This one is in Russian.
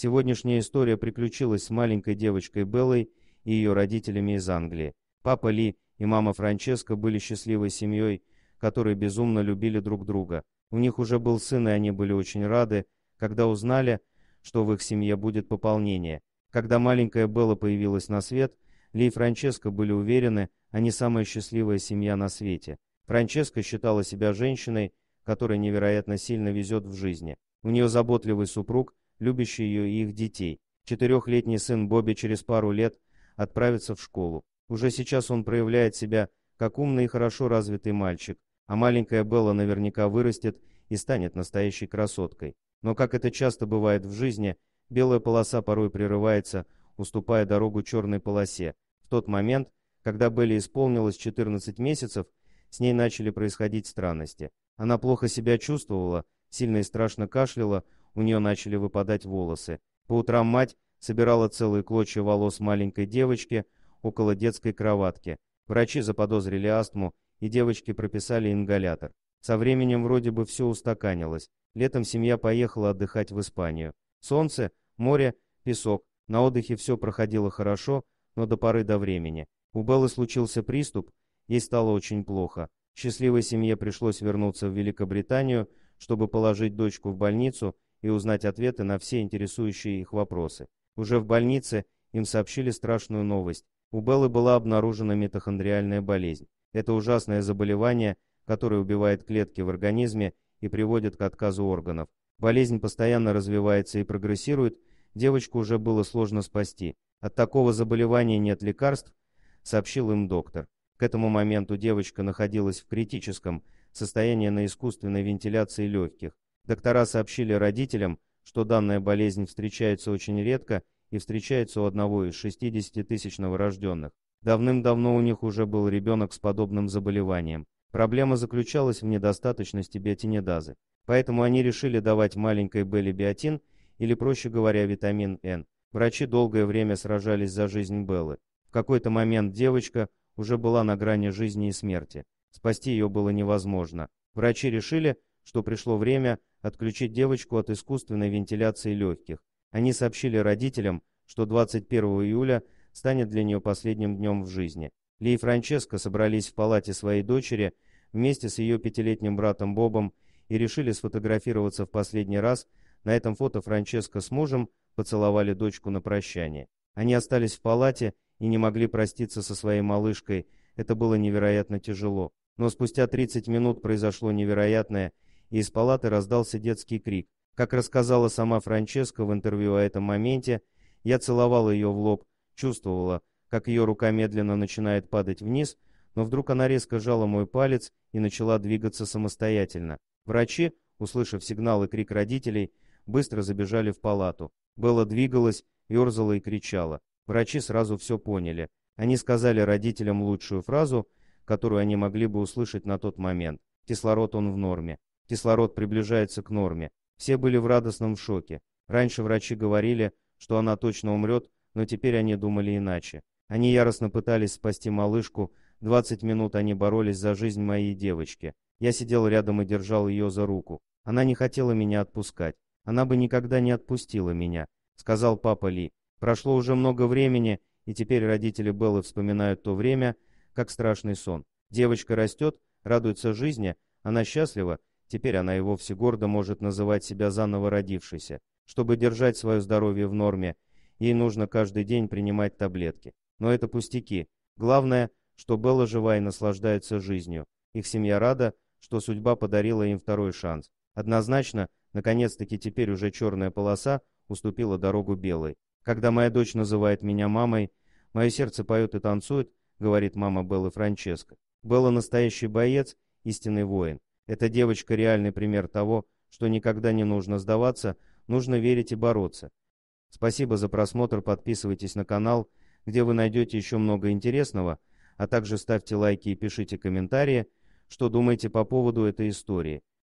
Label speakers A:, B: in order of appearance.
A: Сегодняшняя история приключилась с маленькой девочкой Беллой и ее родителями из Англии. Папа Ли и мама Франческо были счастливой семьей, которые безумно любили друг друга. У них уже был сын, и они были очень рады, когда узнали, что в их семье будет пополнение. Когда маленькая Белла появилась на свет, Ли и Франческо были уверены, они самая счастливая семья на свете. Франческа считала себя женщиной, которая невероятно сильно везет в жизни. У нее заботливый супруг, любящий ее и их детей. 4-летний сын Бобби через пару лет отправится в школу. Уже сейчас он проявляет себя как умный и хорошо развитый мальчик, а маленькая Белла наверняка вырастет и станет настоящей красоткой. Но, как это часто бывает в жизни, белая полоса порой прерывается, уступая дорогу черной полосе. В тот момент, когда Белле исполнилось 14 месяцев, с ней начали происходить странности. Она плохо себя чувствовала, сильно и страшно кашляла, у нее начали выпадать волосы. По утрам мать собирала целые клочья волос маленькой девочки около детской кроватки. Врачи заподозрили астму, и девочке прописали ингалятор. Со временем вроде бы все устаканилось. Летом семья поехала отдыхать в Испанию. Солнце, море, песок. На отдыхе все проходило хорошо, но до поры до времени. У Беллы случился приступ, ей стало очень плохо. Счастливой семье пришлось вернуться в Великобританию, чтобы положить дочку в больницу и узнать ответы на все интересующие их вопросы. Уже в больнице им сообщили страшную новость. У Беллы была обнаружена митохондриальная болезнь. Это ужасное заболевание, которое убивает клетки в организме и приводит к отказу органов. Болезнь постоянно развивается и прогрессирует, девочку уже было сложно спасти. От такого заболевания нет лекарств, сообщил им доктор. К этому моменту девочка находилась в критическом состоянии на искусственной вентиляции легких. Доктора сообщили родителям, что данная болезнь встречается очень редко и встречается у одного из 60 тысяч новорожденных. Давным-давно у них уже был ребенок с подобным заболеванием. Проблема заключалась в недостаточности биотинидазы. Поэтому они решили давать маленькой Белле биотин, или, проще говоря, витамин N. Врачи долгое время сражались за жизнь Беллы. В какой-то момент девочка уже была на грани жизни и смерти. Спасти ее было невозможно. Врачи решили, что пришло время отключить девочку от искусственной вентиляции легких. Они сообщили родителям, что 21 июля станет для нее последним днем в жизни. Ли и Франческо собрались в палате своей дочери вместе с ее 5-летним братом Бобом и решили сфотографироваться в последний раз. На этом фото Франческо с мужем поцеловали дочку на прощание. Они остались в палате и не могли проститься со своей малышкой. Это было невероятно тяжело. Но спустя 30 минут произошло невероятное, и из палаты раздался детский крик. Как рассказала сама Франческо в интервью о этом моменте, я целовала ее в лоб, чувствовала, как ее рука медленно начинает падать вниз, но вдруг она резко сжала мой палец и начала двигаться самостоятельно. Врачи, услышав сигнал и крик родителей, быстро забежали в палату. Белла двигалась, ерзала и кричала. Врачи сразу все поняли. Они сказали родителям лучшую фразу, которую они могли бы услышать на тот момент. Кислород он в норме. Кислород приближается к норме. Все были в радостном шоке. Раньше врачи говорили, что она точно умрет, но теперь они думали иначе. Они яростно пытались спасти малышку. 20 минут они боролись за жизнь моей девочки. Я сидел рядом и держал ее за руку. Она не хотела меня отпускать. Она бы никогда не отпустила меня, сказал папа Ли. Прошло уже много времени, и теперь родители Беллы вспоминают то время, как страшный сон. Девочка растет, радуется жизни, она счастлива, теперь она и вовсе гордо может называть себя заново родившейся. Чтобы держать свое здоровье в норме, ей нужно каждый день принимать таблетки. Но это пустяки. Главное, что Белла жива и наслаждается жизнью. Их семья рада, что судьба подарила им второй шанс. Однозначно, наконец-таки теперь уже черная полоса уступила дорогу белой. Когда моя дочь называет меня мамой, мое сердце поет и танцует, говорит мама Беллы Франческо. Белла настоящий боец, истинный воин. Эта девочка реальный пример того, что никогда не нужно сдаваться, нужно верить и бороться. Спасибо за просмотр, подписывайтесь на канал, где вы найдете еще много интересного, а также ставьте лайки и пишите комментарии, что думаете по поводу этой истории.